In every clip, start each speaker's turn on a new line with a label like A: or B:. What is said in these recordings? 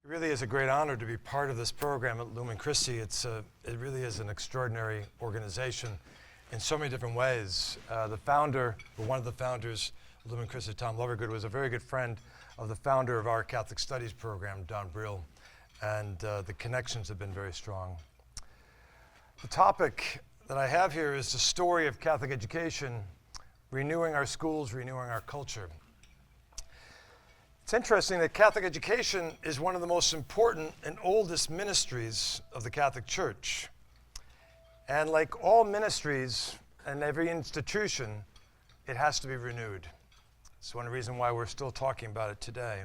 A: It really is a great honor to be part of this program at Lumen Christi. It really is an extraordinary organization in so many different ways. The founder, or one of the founders of Lumen Christi, Tom Lovergood, was a very good friend of the founder of our Catholic Studies program, Don Brill, and the connections have been very strong. The topic that I have here is the story of Catholic education, renewing our schools, renewing our culture. It's interesting that Catholic education is one of the most important and oldest ministries of the Catholic Church. And like all ministries and every institution, it has to be renewed. It's one reason why we're still talking about it today.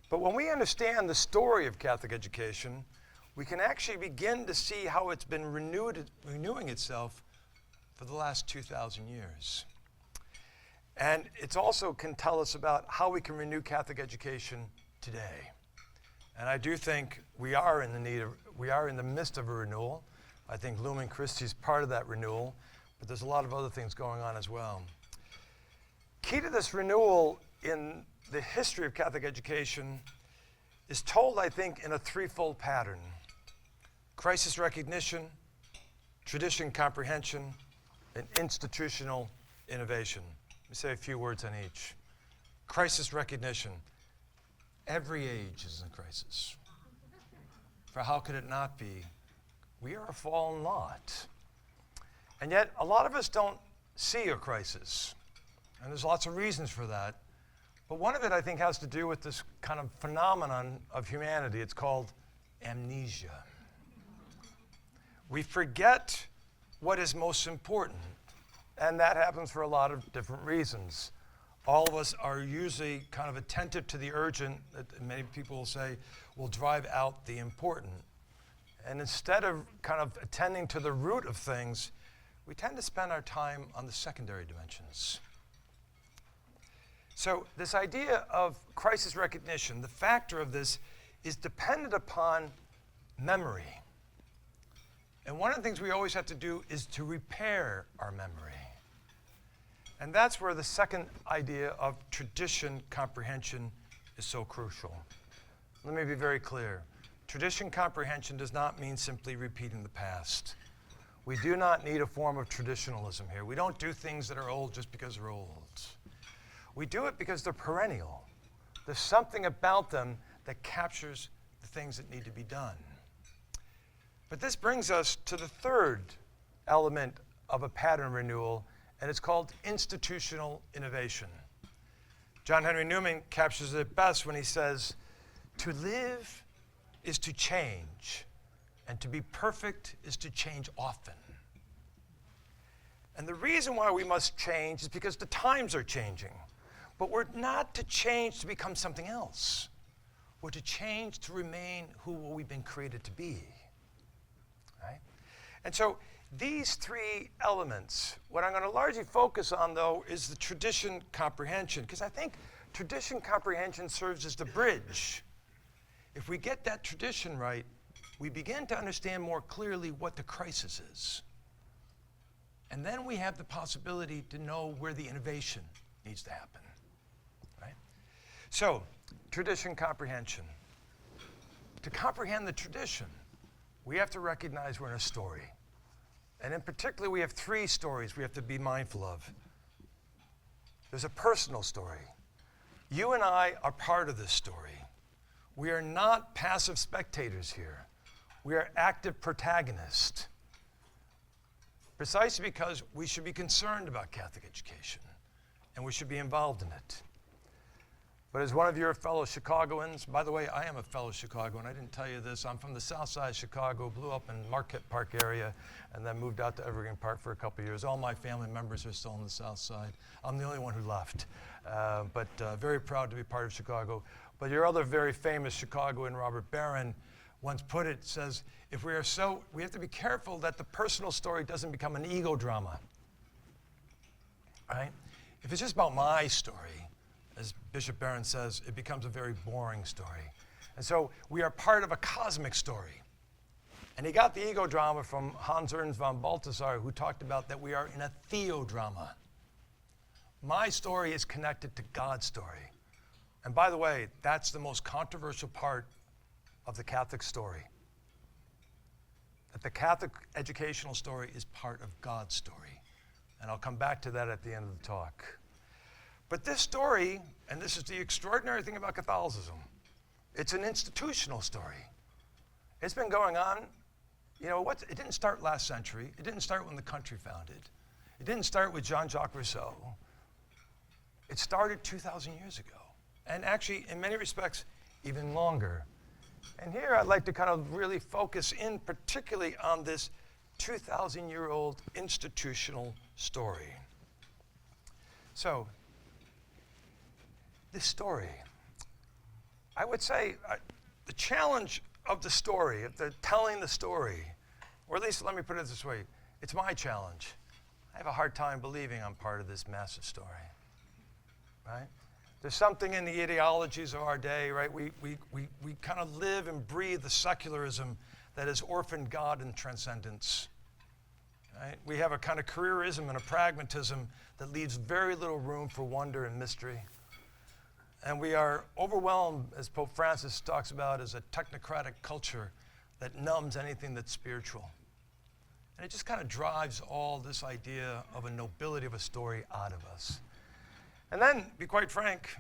A: But when we understand the story of Catholic education, we can actually begin to see how it's been renewing itself for the last 2,000 years. And it also can tell us about how we can renew Catholic education today. And I do think we are in the midst of a renewal. I think Lumen Christi is part of that renewal, but there's a lot of other things going on as well. Key to this renewal in the history of Catholic education is told, I think, in a threefold pattern: crisis recognition, tradition comprehension, and institutional innovation. Let me say a few words on each. Crisis recognition. Every age is in crisis. For how could it not be? We are a fallen lot. And yet, a lot of us don't see a crisis. And there's lots of reasons for that. But one of it, I think, has to do with this kind of phenomenon of humanity. It's called amnesia. We forget what is most important. And that happens for a lot of different reasons. All of us are usually kind of attentive to the urgent, that many people will say will drive out the important. And instead of kind of attending to the root of things, we tend to spend our time on the secondary dimensions. So this idea of crisis recognition, the factor of this is dependent upon memory. And one of the things we always have to do is to repair our memory. And that's where the second idea of tradition comprehension is so crucial. Let me be very clear. Tradition comprehension does not mean simply repeating the past. We do not need a form of traditionalism here. We don't do things that are old just because they're old. We do it because they're perennial. There's something about them that captures the things that need to be done. But this brings us to the third element of a pattern renewal, and it's called institutional innovation. John Henry Newman captures it best when he says, "To live is to change, and to be perfect is to change often." And the reason why we must change is because the times are changing. But we're not to change to become something else. We're to change to remain who we've been created to be. Right? And so these three elements, what I'm going to largely focus on, though, is the tradition comprehension, because I think tradition comprehension serves as the bridge. If we get that tradition right, we begin to understand more clearly what the crisis is. And then we have the possibility to know where the innovation needs to happen. Right? So, tradition comprehension. To comprehend the tradition, we have to recognize we're in a story. And in particular, we have three stories we have to be mindful of. There's a personal story. You and I are part of this story. We are not passive spectators here. We are active protagonists. Precisely because we should be concerned about Catholic education, and we should be involved in it. But as one of your fellow Chicagoans, by the way, I am a fellow Chicagoan. I didn't tell you this. I'm from the south side of Chicago, blew up in Marquette Park area, and then moved out to Evergreen Park for a couple of years. All my family members are still on the south side. I'm the only one who left, but very proud to be part of Chicago. But your other very famous Chicagoan, Robert Barron, once put it, says, we have to be careful that the personal story doesn't become an ego drama. Right? If it's just about my story, as Bishop Barron says, it becomes a very boring story. And so we are part of a cosmic story. And he got the ego drama from Hans Ernst von Balthasar, who talked about that we are in a theodrama. My story is connected to God's story. And by the way, that's the most controversial part of the Catholic story. That the Catholic educational story is part of God's story. And I'll come back to that at the end of the talk. But this story, and this is the extraordinary thing about Catholicism, it's an institutional story. It's been going on, it didn't start last century. It didn't start when the country founded. It didn't start with Jean-Jacques Rousseau. It started 2,000 years ago. And actually, in many respects, even longer. And here I'd like to kind of really focus in particularly on this 2,000-year-old institutional story. So, this story, I would say the challenge of the story, of the telling the story, or at least let me put it this way, it's my challenge. I have a hard time believing I'm part of this massive story, right? There's something in the ideologies of our day, right? We kind of live and breathe the secularism that has orphaned God and transcendence, right? We have a kind of careerism and a pragmatism that leaves very little room for wonder and mystery. And we are overwhelmed, as Pope Francis talks about, as a technocratic culture that numbs anything that's spiritual. And it just kind of drives all this idea of a nobility of a story out of us. And then, to be quite frank,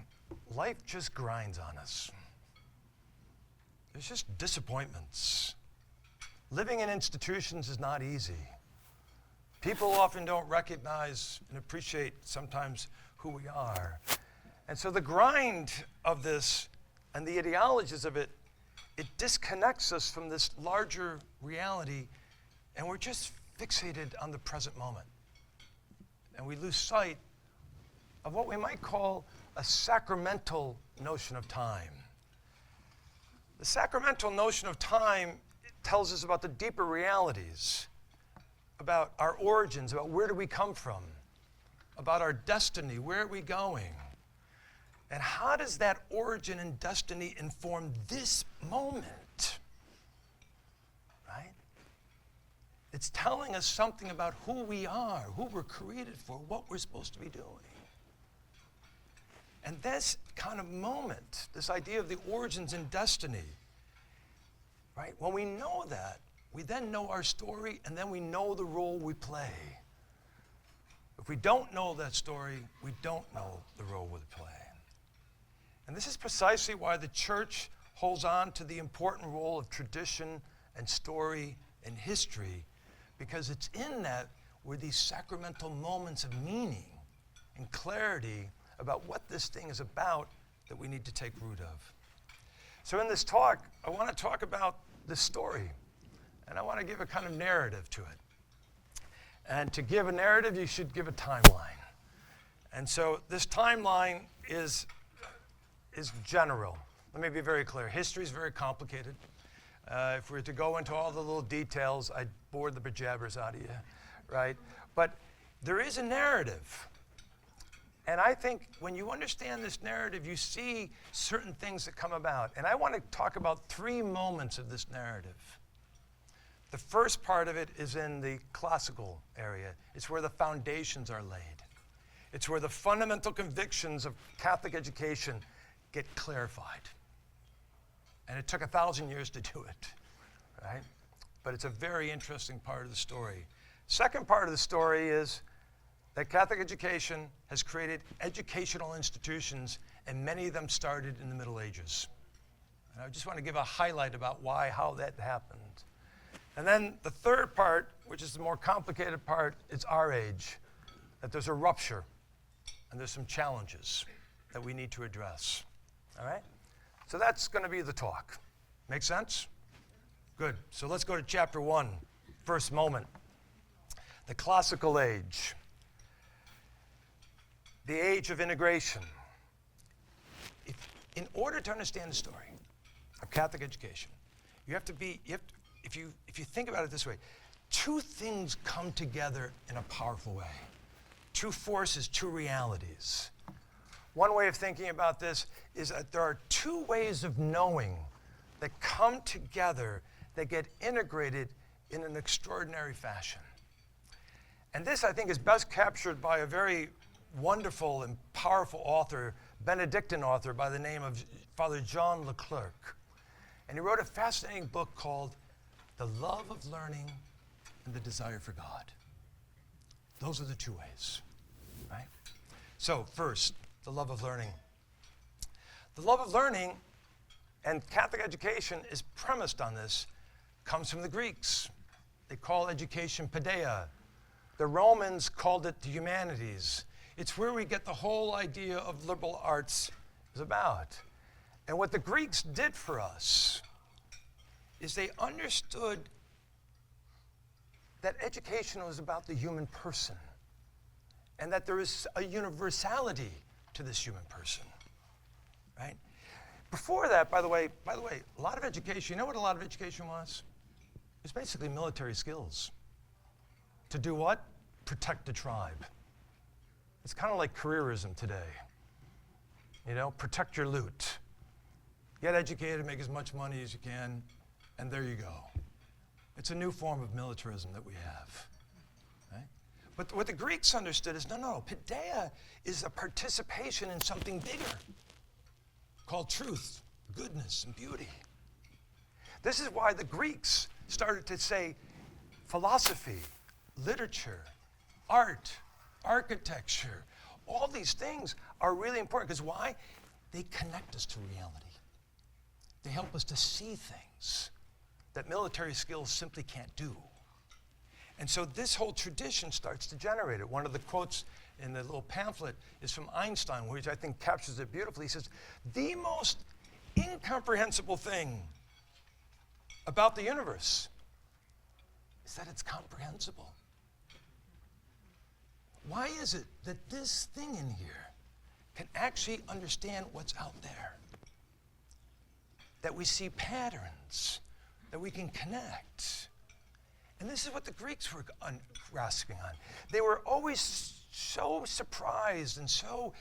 A: life just grinds on us. There's just disappointments. Living in institutions is not easy. People often don't recognize and appreciate sometimes who we are. And so the grind of this and the ideologies of it, it disconnects us from this larger reality, and we're just fixated on the present moment. And we lose sight of what we might call a sacramental notion of time. The sacramental notion of time tells us about the deeper realities, about our origins, about where do we come from, about our destiny, where are we going? And how does that origin and destiny inform this moment? Right? It's telling us something about who we are, who we're created for, what we're supposed to be doing. And this kind of moment, this idea of the origins and destiny, right? When we know that, we then know our story, and then we know the role we play. If we don't know that story, we don't know the role we play. And this is precisely why the church holds on to the important role of tradition and story and history, because it's in that where these sacramental moments of meaning and clarity about what this thing is about that we need to take root of. So in this talk, I want to talk about this story, and I want to give a kind of narrative to it. And to give a narrative, you should give a timeline. And so this timeline is general. Let me be very clear. History is very complicated. If we were to go into all the little details, I'd bore the bejabbers out of you, right? But there is a narrative. And I think when you understand this narrative, you see certain things that come about. And I want to talk about 3 moments of this narrative. The first part of it is in the classical area. It's where the foundations are laid. It's where the fundamental convictions of Catholic education get clarified. And it took 1,000 years to do it, right? But it's a very interesting part of the story. Second part of the story is that Catholic education has created educational institutions, and many of them started in the Middle Ages. And I just want to give a highlight about how that happened. And then the third part, which is the more complicated part, is our age, that there's a rupture, and there's some challenges that we need to address. All right? So that's going to be the talk. Make sense? Good. So let's go to chapter 1, first moment. The classical age. The age of integration. In order to understand the story of Catholic education, if you think about it this way, 2 things come together in a powerful way. 2 forces, 2 realities. One way of thinking about this is that there are 2 ways of knowing that come together that get integrated in an extraordinary fashion. And this, I think, is best captured by a very wonderful and powerful author, Benedictine author by the name of Father John Leclerc. And he wrote a fascinating book called The Love of Learning and the Desire for God. Those are the two ways, right? So first, the love of learning. The love of learning and Catholic education is premised on this, comes from the Greeks. They call education paideia. The Romans called it the humanities. It's where we get the whole idea of liberal arts is about. And what the Greeks did for us is they understood that education was about the human person and that there is a universality to this human person, right? Before that, by the way, a lot of education, you know what a lot of education was? It was basically military skills. To do what? Protect the tribe. It's kind of like careerism today. You know, protect your loot. Get educated, make as much money as you can, and there you go. It's a new form of militarism that we have. Right? But what the Greeks understood is, no, paideia is a participation in something bigger called truth, goodness, and beauty. This is why the Greeks started to say philosophy, literature, art, architecture, all these things are really important. Because why? They connect us to reality. They help us to see things that military skills simply can't do. And so this whole tradition starts to generate it. One of the quotes in the little pamphlet is from Einstein, which I think captures it beautifully. He says, the most incomprehensible thing about the universe is that it's comprehensible. Why is it that this thing in here can actually understand what's out there? That we see patterns, that we can connect. And this is what the Greeks were grasping on. They were always so surprised and so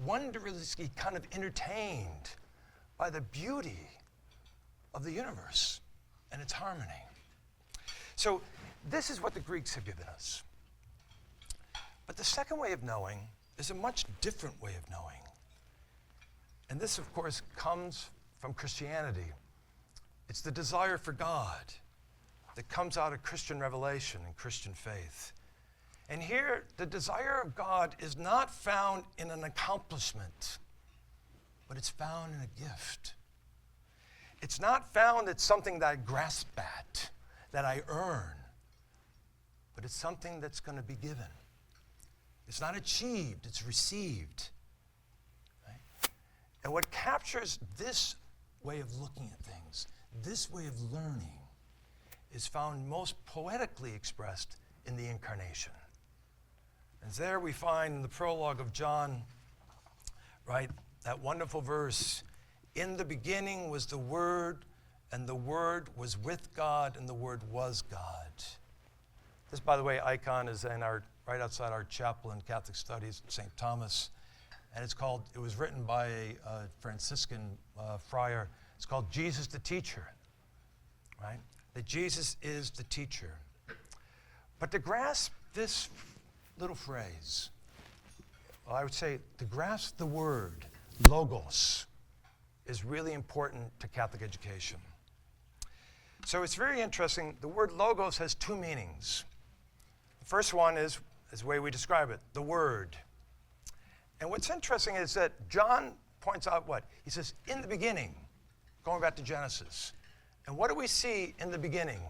A: wondrously kind of entertained by the beauty of the universe and its harmony. So this is what the Greeks have given us. But the second way of knowing is a much different way of knowing. And this, of course, comes from Christianity. It's the desire for God that comes out of Christian revelation and Christian faith. And here, the desire of God is not found in an accomplishment, but it's found in a gift. It's not found as something that I grasp at, that I earn, but it's something that's going to be given. It's not achieved, it's received. Right? And what captures this way of looking at things, this way of learning, is found most poetically expressed in the Incarnation. And there we find in the prologue of John, right, that wonderful verse, in the beginning was the Word, and the Word was with God, and the Word was God. This, by the way, icon is in our right outside our chapel in Catholic Studies, St. Thomas, and it was written by a Franciscan friar. It's called Jesus the Teacher, right? That Jesus is the teacher. But to grasp this little phrase, well, I would say to grasp the word logos is really important to Catholic education. So it's very interesting. The word logos has two meanings. The first one is the way we describe it, the word. And what's interesting is that John points out what? He says, in the beginning, going back to Genesis. And what do we see in the beginning?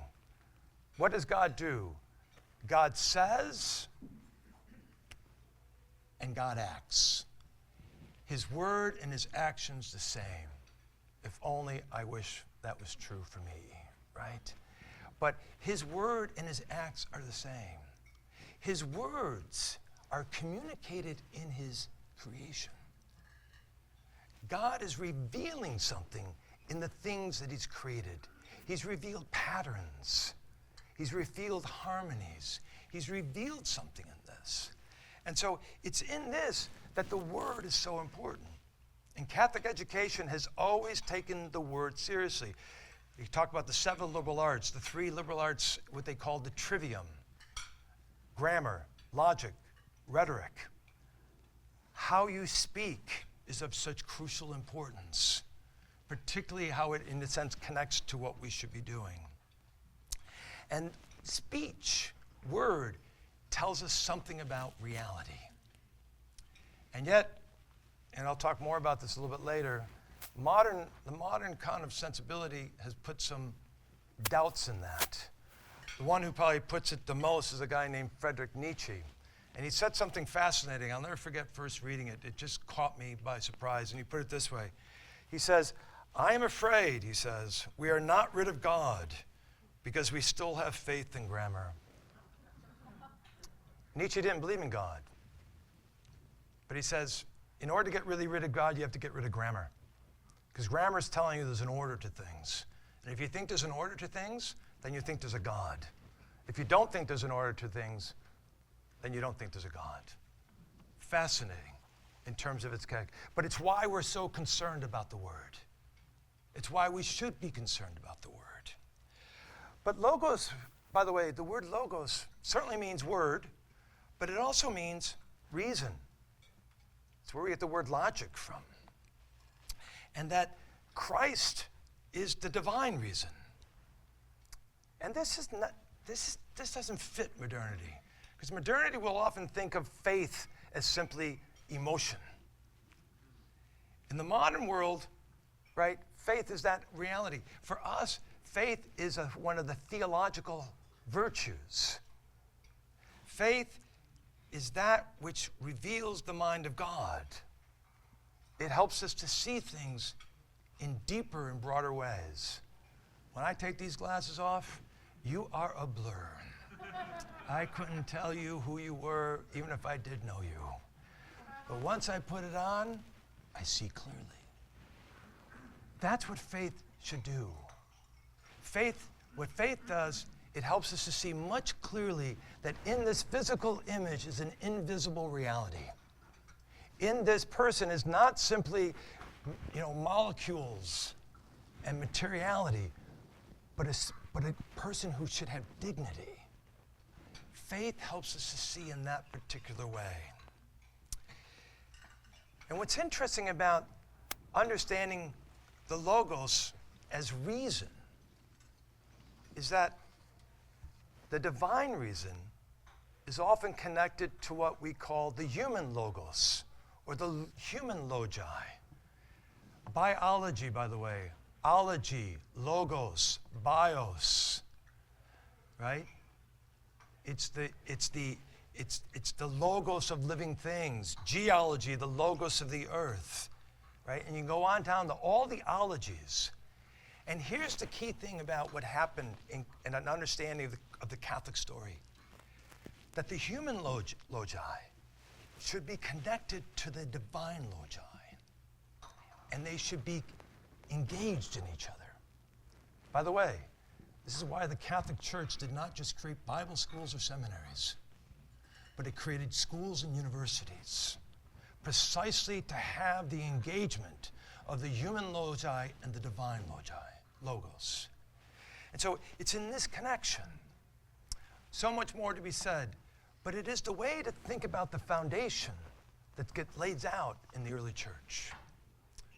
A: What does God do? God says, and God acts. His word and his actions the same. If only I wish that was true for me, right? But his word and his acts are the same. His words are communicated in his creation. God is revealing something in the things that he's created. He's revealed patterns. He's revealed harmonies. He's revealed something in this. And so it's in this that the word is so important. And Catholic education has always taken the word seriously. You talk about the 7 liberal arts, the 3 liberal arts, what they call the trivium: grammar, logic, rhetoric. How you speak is of such crucial importance. particularly how it, in a sense, connects to what we should be doing. And speech, word, tells us something about reality. And yet, and I'll talk more about this a little bit later, the modern kind of sensibility has put some doubts in that. The one who probably puts it the most is a guy named Friedrich Nietzsche. And he said something fascinating. I'll never forget first reading it. It just caught me by surprise. And he put it this way. He says, I am afraid, he says, we are not rid of God because we still have faith in grammar. Nietzsche didn't believe in God. But he says, in order to get really rid of God, you have to get rid of grammar. Because grammar is telling you there's an order to things. And if you think there's an order to things, then you think there's a God. If you don't think there's an order to things, then you don't think there's a God. Fascinating in terms of its character. But it's why we're so concerned about the word. It's why we should be concerned about the word. But logos, by the way, the word logos certainly means word, but it also means reason. It's where we get the word logic from. And that Christ is the divine reason. And this doesn't fit modernity. Because modernity will often think of faith as simply emotion. In the modern world, right, faith is that reality. For us, faith is one of the theological virtues. Faith is that which reveals the mind of God. It helps us to see things in deeper and broader ways. When I take these glasses off, you are a blur. I couldn't tell you who you were, even if I did know you. But once I put it on, I see clearly. That's what faith should do. What faith does, it helps us to see much clearly that in this physical image is an invisible reality. In this person is not simply, molecules and materiality, but a person who should have dignity. Faith helps us to see in that particular way. And what's interesting about understanding the logos as reason is that the divine reason is often connected to what we call the human logos, or the human logi. Biology, by the way, ology, logos, bios, right? It's the logos of living things. Geology, the logos of the earth, right? And you go on down to all the ologies. And here's the key thing about what happened in an understanding of the Catholic story. That the human logi should be connected to the divine logi. And they should be engaged in each other. By the way, this is why the Catholic Church did not just create Bible schools or seminaries, but it created schools and universities, precisely to have the engagement of the human logi and the divine logos. And so it's in this connection. So much more to be said, but it is the way to think about the foundation that gets laid out in the early church.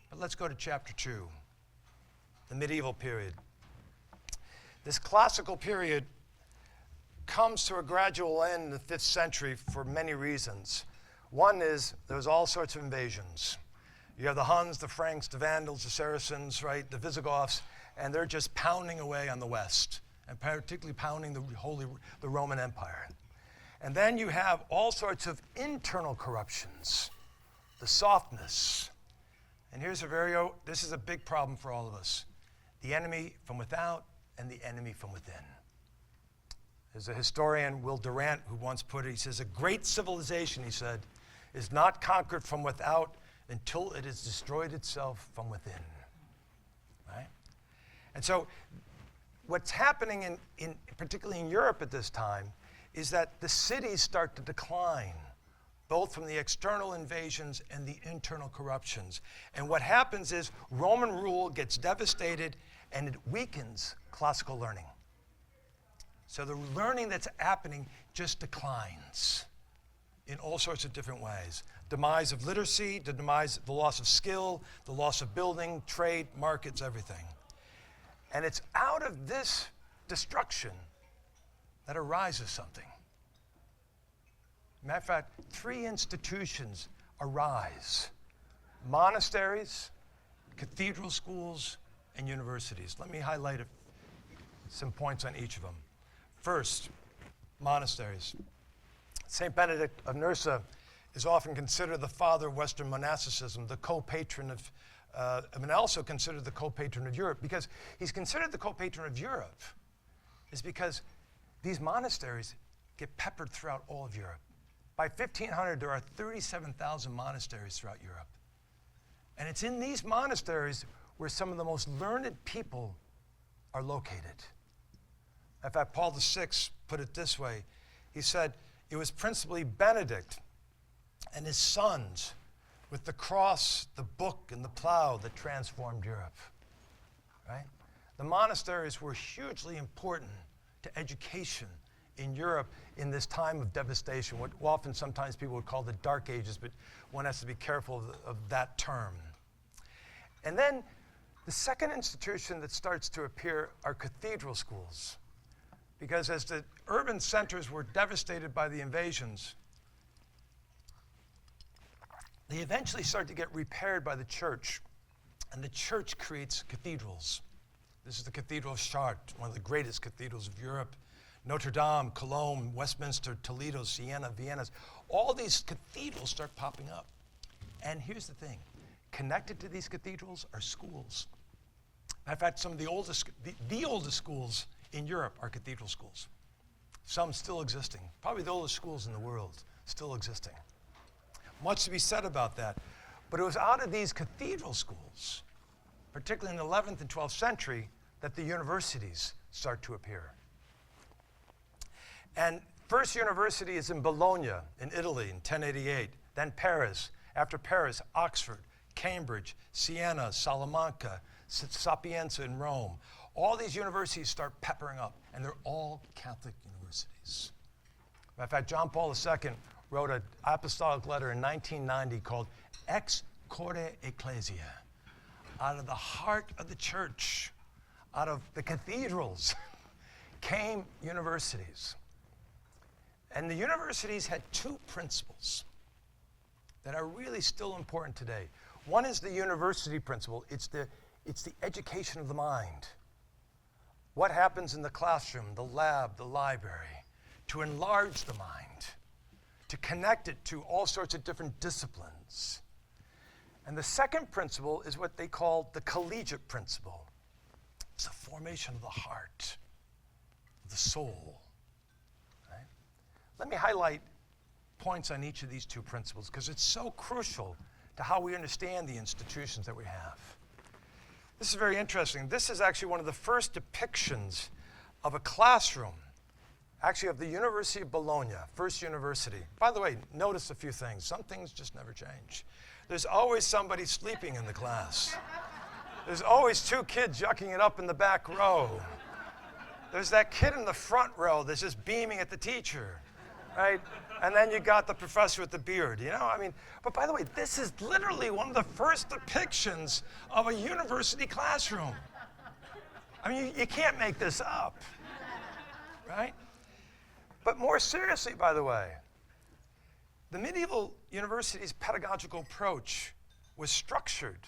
A: But let's go to chapter 2, the medieval period. This classical period comes to a gradual end in the 5th century for many reasons. One is there's all sorts of invasions. You have the Huns, the Franks, the Vandals, the Saracens, right, the Visigoths, and they're just pounding away on the West, and particularly pounding the Roman Empire. And then you have all sorts of internal corruptions, the softness. And this is a big problem for all of us. The enemy from without and the enemy from within. There's a historian, Will Durant, who once put it, he says, a great civilization, he said, is not conquered from without until it has destroyed itself from within. Right? And so what's happening particularly in Europe at this time is that the cities start to decline, both from the external invasions and the internal corruptions. And what happens is Roman rule gets devastated and it weakens classical learning. So the learning that's happening just declines in all sorts of different ways. Demise of literacy, the loss of skill, the loss of building, trade, markets, everything. And it's out of this destruction that arises something. Matter of fact, 3 institutions arise: monasteries, cathedral schools, and universities. Let me highlight some points on each of them. First, monasteries. St. Benedict of Nursia is often considered the father of Western monasticism, the co-patron of, and also considered the co-patron of Europe. Because he's considered the co-patron of Europe is because these monasteries get peppered throughout all of Europe. By 1500, there are 37,000 monasteries throughout Europe. And it's in these monasteries where some of the most learned people are located. In fact, Paul VI put it this way. He said, it was principally Benedict and his sons with the cross, the book, and the plow that transformed Europe, right? The monasteries were hugely important to education in Europe in this time of devastation, what often sometimes people would call the Dark Ages, but one has to be careful of that term. And then the second institution that starts to appear are cathedral schools. Because as the urban centers were devastated by the invasions, they eventually start to get repaired by the church. And the church creates cathedrals. This is the Cathedral of Chartres, one of the greatest cathedrals of Europe. Notre Dame, Cologne, Westminster, Toledo, Siena, Vienna. All these cathedrals start popping up. And here's the thing. Connected to these cathedrals are schools. In fact, some of the oldest schools in Europe are cathedral schools. Some still existing. Probably the oldest schools in the world still existing. Much to be said about that. But it was out of these cathedral schools, particularly in the 11th and 12th century, that the universities start to appear. And first university is in Bologna in Italy in 1088, then Paris. After Paris, Oxford, Cambridge, Siena, Salamanca, Sapienza in Rome. All these universities start peppering up, and they're all Catholic universities. Matter of fact, John Paul II wrote an apostolic letter in 1990 called Ex Corde Ecclesia, out of the heart of the church, out of the cathedrals, came universities. And the universities had 2 principles that are really still important today. One is the university principle. It's the education of the mind. What happens in the classroom, the lab, the library, to enlarge the mind, to connect it to all sorts of different disciplines. And the second principle is what they call the collegiate principle. It's the formation of the heart, the soul. Right? Let me highlight points on each of these 2 principles because it's so crucial to how we understand the institutions that we have. This is very interesting. This is actually one of the first depictions of a classroom, actually of the University of Bologna, first university. By the way, notice a few things. Some things just never change. There's always somebody sleeping in the class. There's always 2 kids yucking it up in the back row. There's that kid in the front row that's just beaming at the teacher, right? And then you got the professor with the beard, you know? I mean, but by the way, this is literally one of the first depictions of a university classroom. I mean, you can't make this up, right? But more seriously, by the way, the medieval university's pedagogical approach was structured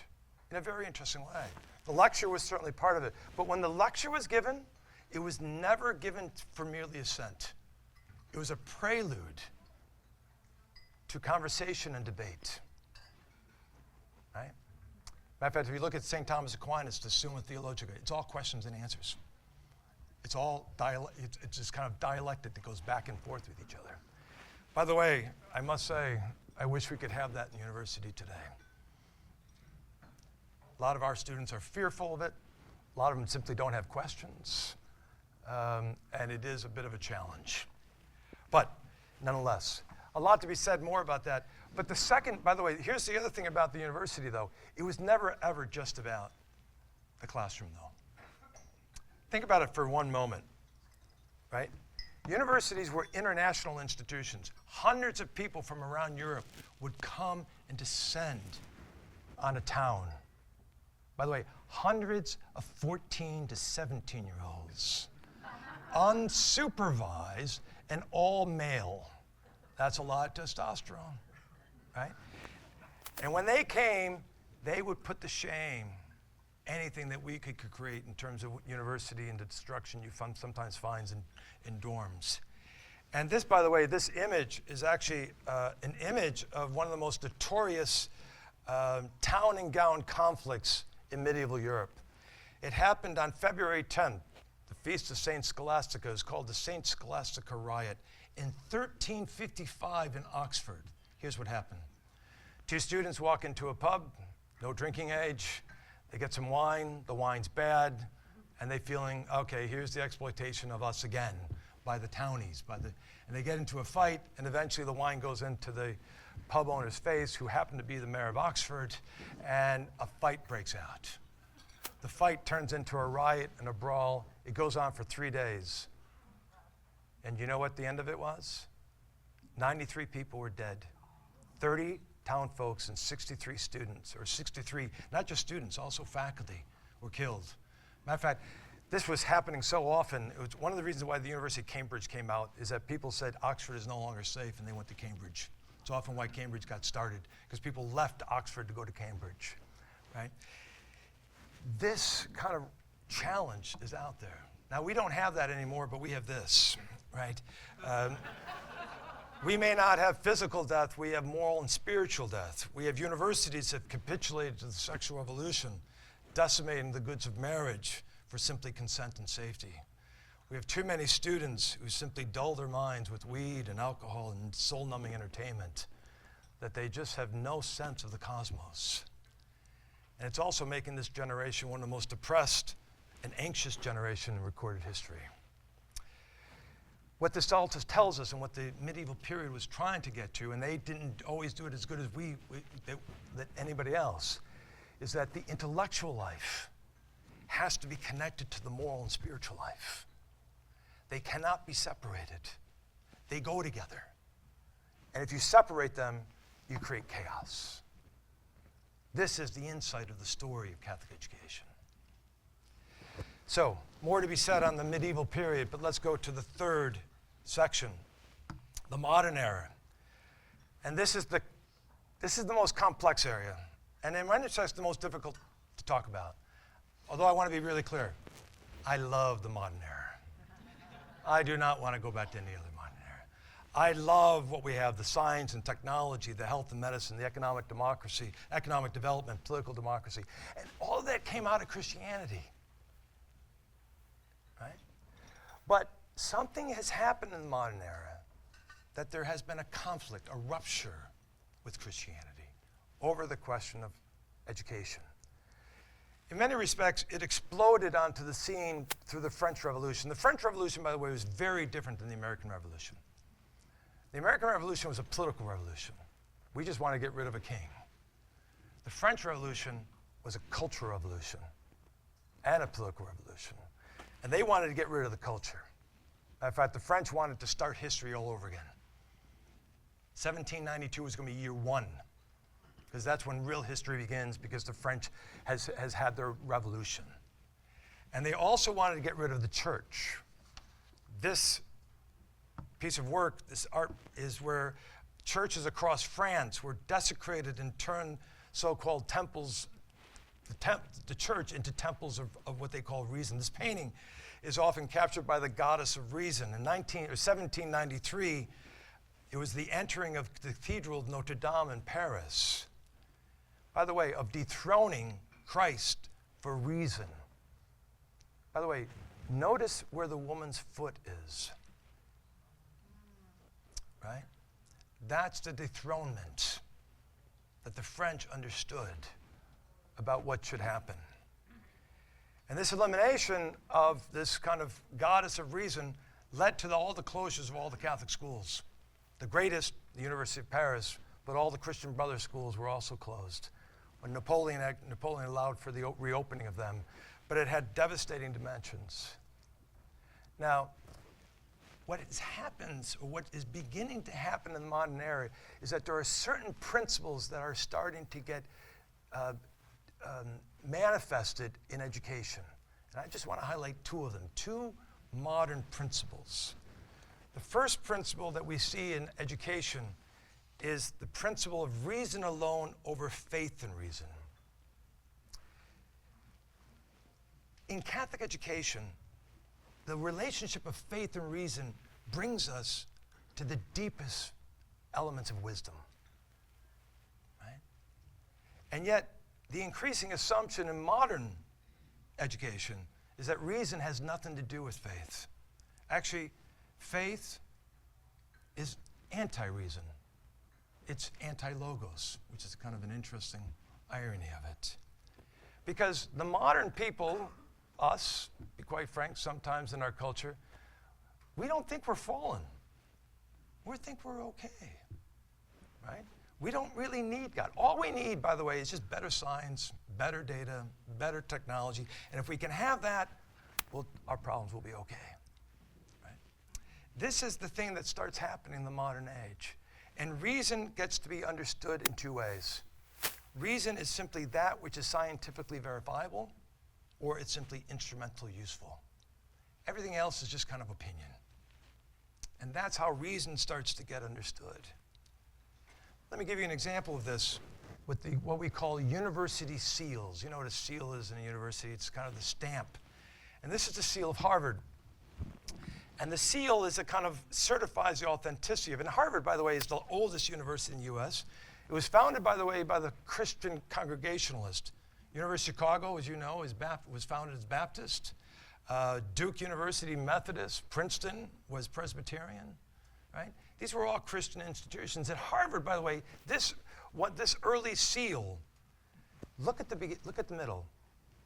A: in a very interesting way. The lecture was certainly part of it, but when the lecture was given, it was never given for merely assent. It was a prelude to conversation and debate, right? Matter of fact, if you look at St. Thomas Aquinas, the Summa Theologica, it's all questions and answers. It's all it's just kind of dialectic that goes back and forth with each other. By the way, I must say, I wish we could have that in university today. A lot of our students are fearful of it. A lot of them simply don't have questions. And it is a bit of a challenge. But nonetheless, a lot to be said more about that. But the second, by the way, here's the other thing about the university, though. It was never, ever just about the classroom, though. Think about it for one moment, right? Universities were international institutions. Hundreds of people from around Europe would come and descend on a town. By the way, hundreds of 14 to 17-year-olds, unsupervised and all male. That's a lot of testosterone, right? And when they came, they would put to shame anything that we could create in terms of university and the destruction you sometimes find in dorms. And this, by the way, this image is actually an image of one of the most notorious town and gown conflicts in medieval Europe. It happened on February 10th, the feast of Saint Scholastica. Is called the Saint Scholastica Riot in 1355 in Oxford. Here's what happened. Two students walk into a pub, no drinking age. They get some wine, the wine's bad, and they feeling, okay, here's the exploitation of us again by the townies. And they get into a fight, and eventually the wine goes into the pub owner's face, who happened to be the mayor of Oxford, and a fight breaks out. The fight turns into a riot and a brawl. It goes on for 3 days. And you know what the end of it was? 93 people were dead. 30 town folks and 63 students, or 63, not just students, also faculty, were killed. Matter of fact, this was happening so often. It was one of the reasons why the University of Cambridge came out is that people said Oxford is no longer safe, and they went to Cambridge. It's often why Cambridge got started, because people left Oxford to go to Cambridge, right? This kind of challenge is out there. Now, we don't have that anymore, but we have this, right? We may not have physical death, we have moral and spiritual death. We have universities that have capitulated to the sexual revolution, decimating the goods of marriage for simply consent and safety. We have too many students who simply dull their minds with weed and alcohol and soul-numbing entertainment, that they just have no sense of the cosmos. And it's also making this generation one of the most depressed and anxious generation in recorded history. What this all tells us, and what the medieval period was trying to get to, and they didn't always do it as good as that anybody else, is that the intellectual life has to be connected to the moral and spiritual life. They cannot be separated. They go together. And if you separate them, you create chaos. This is the insight of the story of Catholic education. So, more to be said on the medieval period, but let's go to the third section, the modern era. And this is the most complex area, and in many respects the most difficult to talk about. Although I want to be really clear, I love the modern era. I do not want to go back to any other modern era. I love what we have, the science and technology, the health and medicine, the economic democracy, economic development, political democracy, and all of that came out of Christianity. Right? But something has happened in the modern era, that there has been a conflict, a rupture with Christianity over the question of education. In many respects, it exploded onto the scene through the French Revolution. The French Revolution, by the way, was very different than the American Revolution. The American Revolution was a political revolution. We just want to get rid of a king. The French Revolution was a cultural revolution and a political revolution. And they wanted to get rid of the culture. In fact, the French wanted to start history all over again. 1792 was going to be year one, because that's when real history begins, because the French has had their revolution. And they also wanted to get rid of the church. This piece of work, this art, is where churches across France were desecrated and turned so-called temples, the church, into temples of what they call reason. This painting is often captured by the goddess of reason. In 1793, it was the entering of the Cathedral of Notre Dame in Paris. By the way, of dethroning Christ for reason. By the way, notice where the woman's foot is. Right? That's the dethronement that the French understood about what should happen. And this elimination of this kind of goddess of reason led to all the closures of all the Catholic schools. The greatest, the University of Paris, but all the Christian Brothers schools were also closed when Napoleon allowed for the reopening of them. But it had devastating dimensions. Now, what happens, or what is beginning to happen in the modern era, is that there are certain principles that are starting to get manifested in education. And I just want to highlight two of them, two modern principles. The first principle that we see in education is the principle of reason alone over faith and reason. In Catholic education, the relationship of faith and reason brings us to the deepest elements of wisdom, right? And yet, the increasing assumption in modern education is that reason has nothing to do with faith. Actually, faith is anti-reason. It's anti-logos, which is kind of an interesting irony of it. Because the modern people, us, to be quite frank, sometimes in our culture, we don't think we're fallen. We think we're okay, right? We don't really need God. All we need, by the way, is just better science, better data, better technology. And if we can have that, well, our problems will be okay, right? This is the thing that starts happening in the modern age. And reason gets to be understood in two ways. Reason is simply that which is scientifically verifiable, or it's simply instrumental useful. Everything else is just kind of opinion. And that's how reason starts to get understood. Let me give you an example of this with what we call university seals. You know what a seal is in a university? It's kind of the stamp. And this is the seal of Harvard. And the seal is a kind of certifies the authenticity of it. And Harvard, by the way, is the oldest university in the U.S. It was founded, by the way, by the Christian Congregationalist. University of Chicago, as you know, was founded as Baptist. Duke University, Methodist. Princeton was Presbyterian, right? These were all Christian institutions. At Harvard, by the way, this early seal, look at the middle,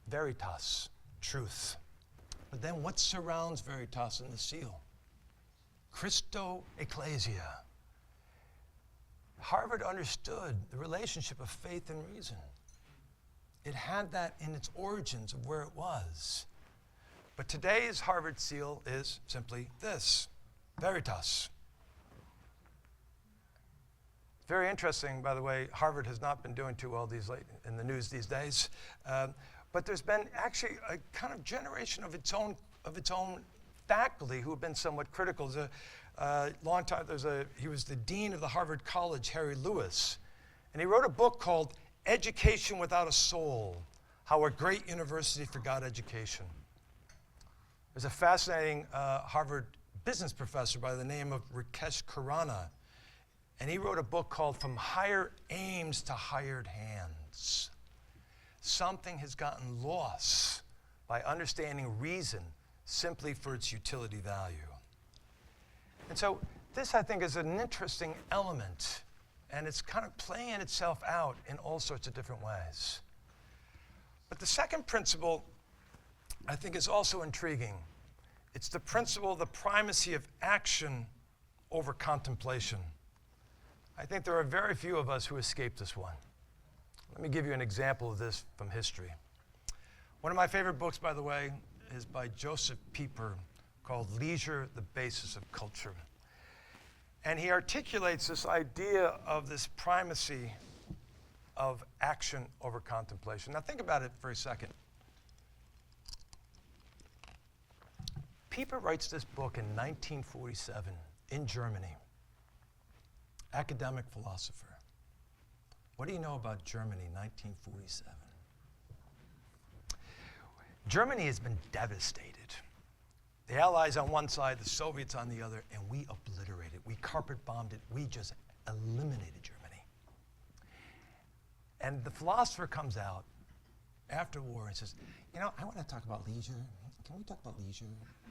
A: veritas, truth. But then what surrounds veritas in the seal? Christo Ecclesia. Harvard understood the relationship of faith and reason. It had that in its origins of where it was. But today's Harvard seal is simply this, veritas. Very interesting, by the way, Harvard has not been doing too well in the news these days. But there's been actually a kind of generation of its own faculty who have been somewhat critical. There's a long time, he was the dean of the Harvard College, Harry Lewis, and he wrote a book called Education Without a Soul, How a Great University Forgot Education. There's a fascinating Harvard business professor by the name of Rakesh Khurana, and he wrote a book called From Higher Aims to Hired Hands. Something has gotten lost by understanding reason simply for its utility value. And so this, I think, is an interesting element, and it's kind of playing itself out in all sorts of different ways. But the second principle, I think, is also intriguing. It's the principle of the primacy of action over contemplation. I think there are very few of us who escape this one. Let me give you an example of this from history. One of my favorite books, by the way, is by Joseph Pieper, called Leisure, the Basis of Culture. And he articulates this idea of this primacy of action over contemplation. Now think about it for a second. Pieper writes this book in 1947 in Germany. Academic philosopher. What do you know about Germany, 1947? Germany has been devastated. The Allies on one side, the Soviets on the other, and we obliterated. We carpet bombed it. We just eliminated Germany. And the philosopher comes out after war and says, you know, I want to talk about leisure. Can we talk about leisure,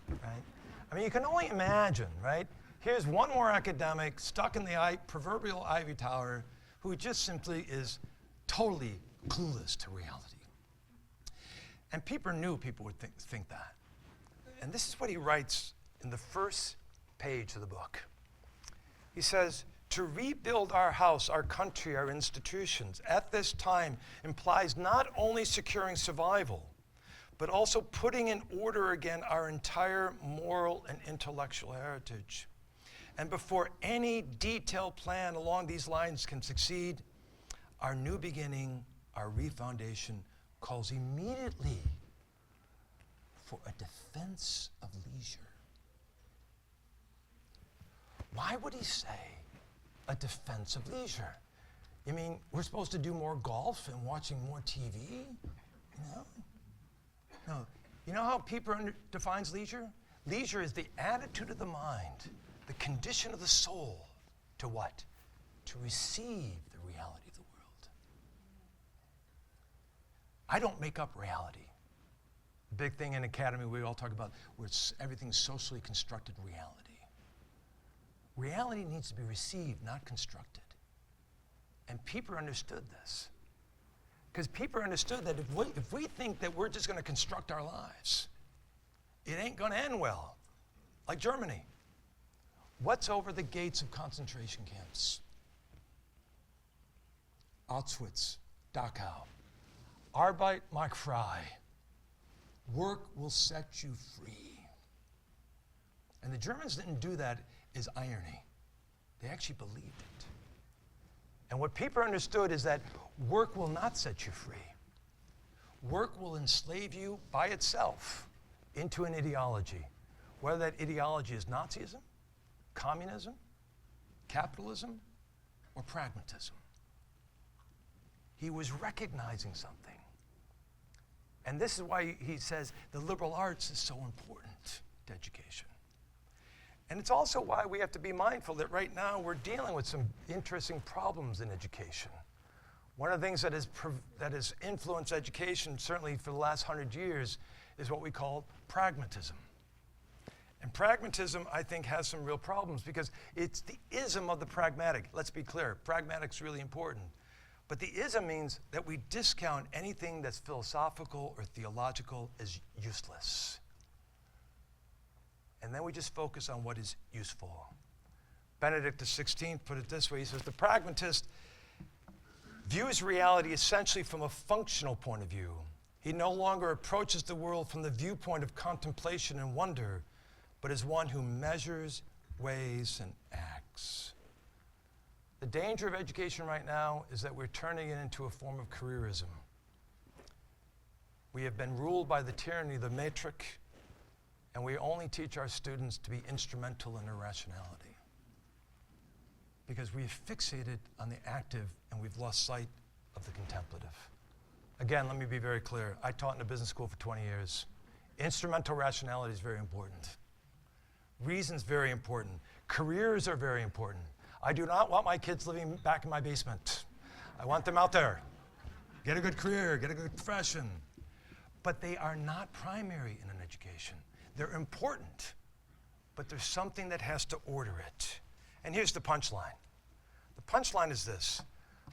A: right? I mean, you can only imagine, right? Here's one more academic stuck in the proverbial ivory tower who just simply is totally clueless to reality. And Pieper knew people would think that. And this is what he writes in the first page of the book. He says, to rebuild our house, our country, our institutions at this time implies not only securing survival, but also putting in order again our entire moral and intellectual heritage. And before any detailed plan along these lines can succeed, our new beginning, our refoundation, calls immediately for a defense of leisure. Why would he say a defense of leisure? You mean we're supposed to do more golf and watching more TV? No. You know how Pieper defines leisure? Leisure is the attitude of the mind, the condition of the soul, to what? To receive the reality of the world. I don't make up reality. The big thing in academy we all talk about, where everything's socially constructed reality. Reality needs to be received, not constructed. And Pieper understood this. Because Pieper understood that if we think that we're just going to construct our lives, it ain't going to end well. Like Germany. What's over the gates of concentration camps? Auschwitz, Dachau. Arbeit macht frei. Work will set you free. And the Germans didn't do that as irony. They actually believed it. And what Pieper understood is that work will not set you free. Work will enslave you by itself into an ideology, whether that ideology is Nazism, communism, capitalism, or pragmatism. He was recognizing something. And this is why he says the liberal arts is so important to education. And it's also why we have to be mindful that right now we're dealing with some interesting problems in education. One of the things that has influenced education, certainly for the last 100 years, is what we call pragmatism. And pragmatism, I think, has some real problems because it's the ism of the pragmatic. Let's be clear, pragmatic's really important. But the ism means that we discount anything that's philosophical or theological as useless. And then we just focus on what is useful. Benedict XVI put it this way. He says, the pragmatist views reality essentially from a functional point of view. He no longer approaches the world from the viewpoint of contemplation and wonder, but as one who measures, weighs, and acts. The danger of education right now is that we're turning it into a form of careerism. We have been ruled by the tyranny of the matrix, and we only teach our students to be instrumental in their rationality. Because we've fixated on the active and we've lost sight of the contemplative. Again, let me be very clear. I taught in a business school for 20 years. Instrumental rationality is very important. Reason's very important. Careers are very important. I do not want my kids living back in my basement. I want them out there. Get a good career, get a good profession. But they are not primary in an education. They're important, but there's something that has to order it. And here's the punchline. The punchline is this.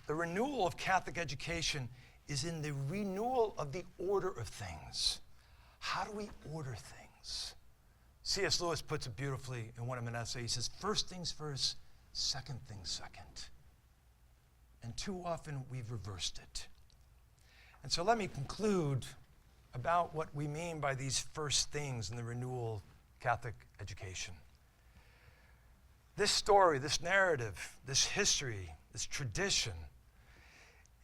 A: The renewal of Catholic education is in the renewal of the order of things. How do we order things? C.S. Lewis puts it beautifully in one of his essays. He says, first things first, second things second. And too often we've reversed it. And so let me conclude about what we mean by these first things in the renewal of Catholic education. This story, this narrative, this history, this tradition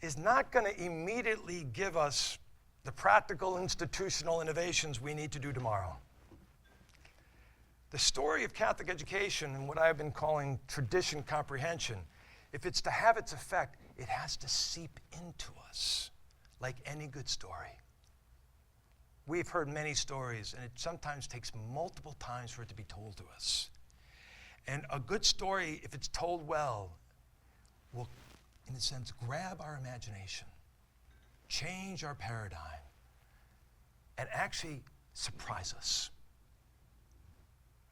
A: is not going to immediately give us the practical institutional innovations we need to do tomorrow. The story of Catholic education and what I've been calling tradition comprehension, if it's to have its effect, it has to seep into us like any good story. We've heard many stories, and it sometimes takes multiple times for it to be told to us. And a good story, if it's told well, will, in a sense, grab our imagination, change our paradigm, and actually surprise us.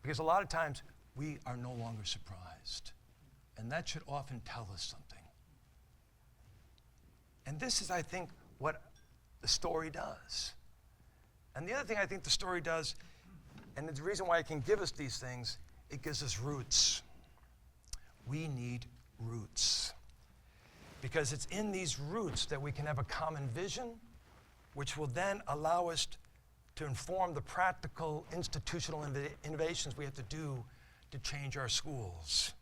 A: Because a lot of times, we are no longer surprised. And that should often tell us something. And this is, I think, what the story does. And the other thing I think the story does, and the reason why it can give us these things, it gives us roots. We need roots. Because it's in these roots that we can have a common vision, which will then allow us to inform the practical institutional innovations we have to do to change our schools.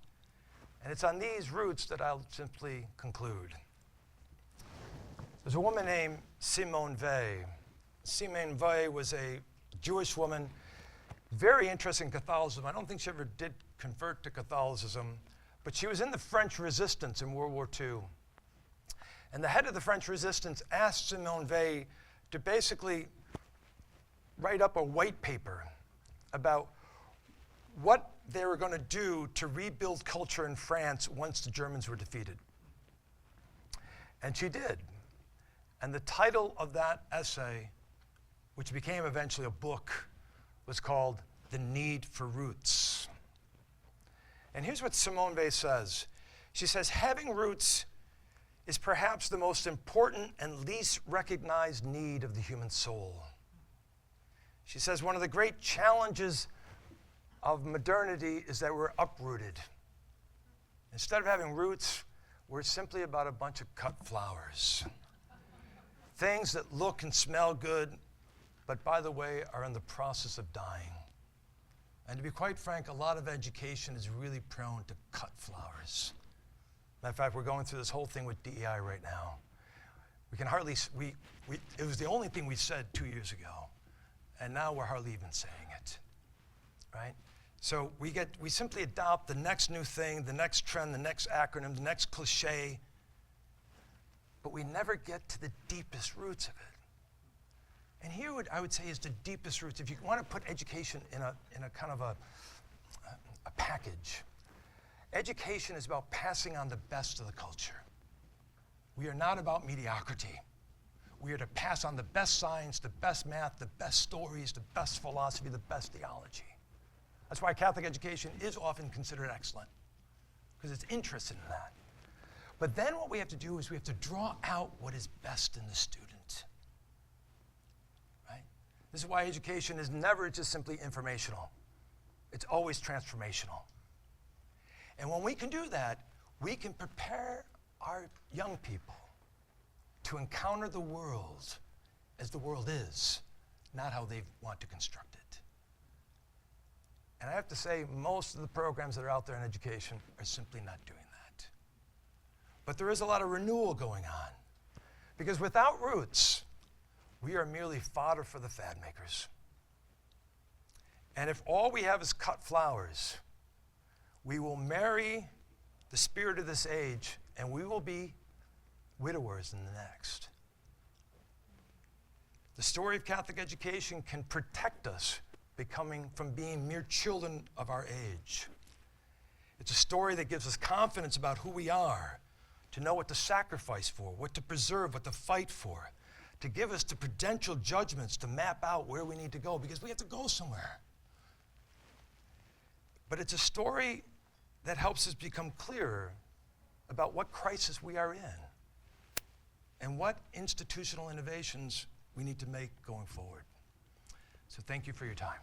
A: And it's on these roots that I'll simply conclude. There's a woman named Simone Weil. Simone Weil was a Jewish woman, very interested in Catholicism. I don't think she ever did convert to Catholicism, but she was in the French resistance in World War II. And the head of the French resistance asked Simone Weil to basically write up a white paper about what they were going to do to rebuild culture in France once the Germans were defeated. And she did. And the title of that essay, which became eventually a book, was called The Need for Roots. And here's what Simone Weil says. She says, having roots is perhaps the most important and least recognized need of the human soul. She says, one of the great challenges of modernity is that we're uprooted. Instead of having roots, we're simply about a bunch of cut flowers. Things that look and smell good, but by the way, are in the process of dying. And to be quite frank, a lot of education is really prone to cut flowers. Matter of fact, we're going through this whole thing with DEI right now. We can hardly, it was the only thing we said 2 years ago, and now we're hardly even saying it, right? So we simply adopt the next new thing, the next trend, the next acronym, the next cliche, but we never get to the deepest roots of it. And here what I would say is the deepest roots. If you want to put education in a kind of a package, education is about passing on the best of the culture. We are not about mediocrity. We are to pass on the best science, the best math, the best stories, the best philosophy, the best theology. That's why Catholic education is often considered excellent, because it's interested in that. But then what we have to do is we have to draw out what is best in the student. Right? This is why education is never just simply informational. It's always transformational. And when we can do that, we can prepare our young people to encounter the world as the world is, not how they want to construct it. And I have to say, most of the programs that are out there in education are simply not doing that. But there is a lot of renewal going on. Because without roots, we are merely fodder for the fad makers. And if all we have is cut flowers, we will marry the spirit of this age, and we will be widowers in the next. The story of Catholic education can protect us from being mere children of our age. It's a story that gives us confidence about who we are, to know what to sacrifice for, what to preserve, what to fight for, to give us the prudential judgments to map out where we need to go, because we have to go somewhere. But it's a story that helps us become clearer about what crisis we are in and what institutional innovations we need to make going forward. So thank you for your time.